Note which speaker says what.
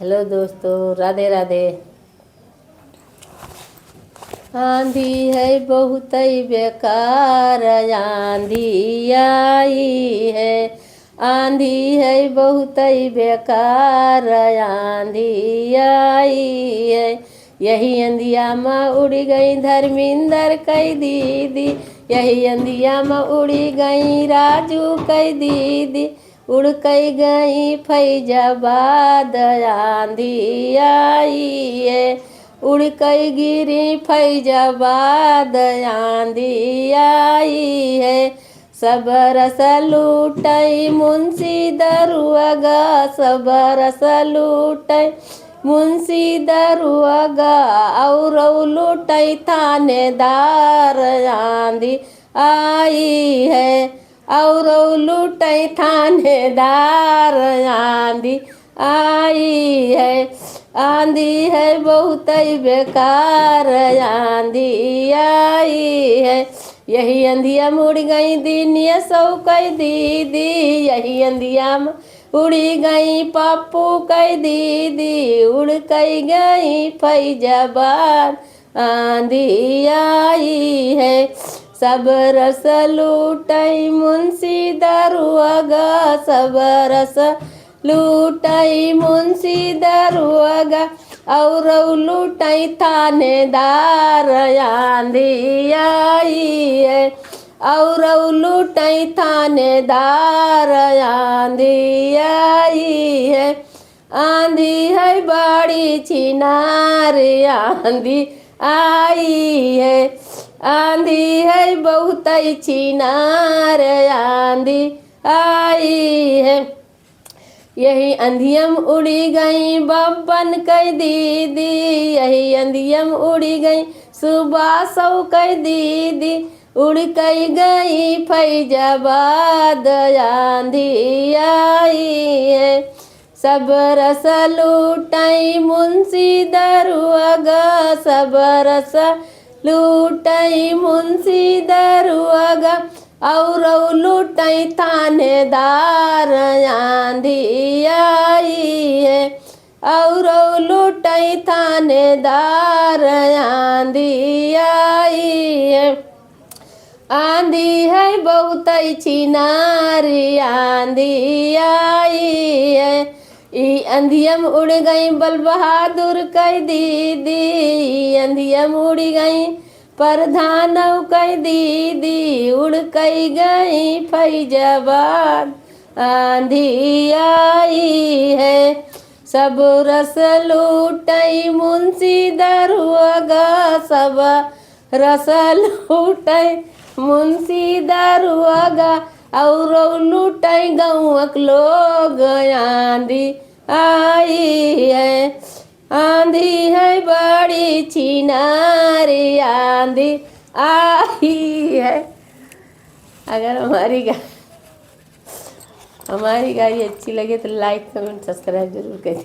Speaker 1: Hello दोस्तों, राधे राधे। आंधी है बहुत ही बेकार, आंधी आई है। आंधी है बहुत ही बेकार, आंधी आई है। यही अंधिया में उड़ी गई धर्मिंदर कई दीदी, यही अंधिया में उड़ी गई राजू कई दीदी, उड़ कई गई फैजाबाद, आंधी आई है। उड़ कई गिरी फैजाबाद, आंधी आई है। सब रस लूटई मुंशी दरुआगा, सब रस लूटई मुंशी दरुआगा, और लूटई थानेदार, आंधी आई है। और लूटई थानेदार, आंधी आई है। आंधी है बहुत ही बेकार, आंधी आई है। यही अंधिया में उड़ गई दीनिया सौ कई दीदी, यही अंधिया में उड़ी गई पप्पू कई दीदी, उड़ कई गई फैजाबाद, आंधी आई है। सब रस लूटई मुंशी दरुआगा, सब रस लूटई मुंशी दरुआगा, और लूटई थानेदार, आंधी आई है। और लूटई थानेदार, आंधी आई है। आंधी है बड़ी छिनार, आंधी आई है। आंधी है बहुत ही छिनार, आंधी आई है। यही अंधियम उड़ी गई बब्बन कई दीदी, यही अंधियम उड़ी गई सुबह सौ कई दीदी, उड़ कई गई फैजाबाद, आंधी आई है। सब रस लूटई मुंशी दरुआगा, सब रस लूटई मुंशी दरुआगा, और लूटई थानेदार, आंधी आई है। और लूटई थानेदार, आंधी आई है। आंधी है बहुत ही छिनारी, आंधी आई है। ई अंधियम उड़ गई बल बहादुर कई दीदी, अंधियम उड़ी गई प्रधान कई दीदी, उड़ कई गई फैजाबाद, आंधी आई है। सब रस लूटई मुंशी दरुआगा, सब रस लूटई मुंशी दरुआगा, और लूटई गौक लोग, आंधी आई है। आंधी है बड़ी छिनारी, आंधी आई है। अगर हमारी गाड़ी अच्छी लगे तो लाइक कमेंट सब्सक्राइब जरूर करें।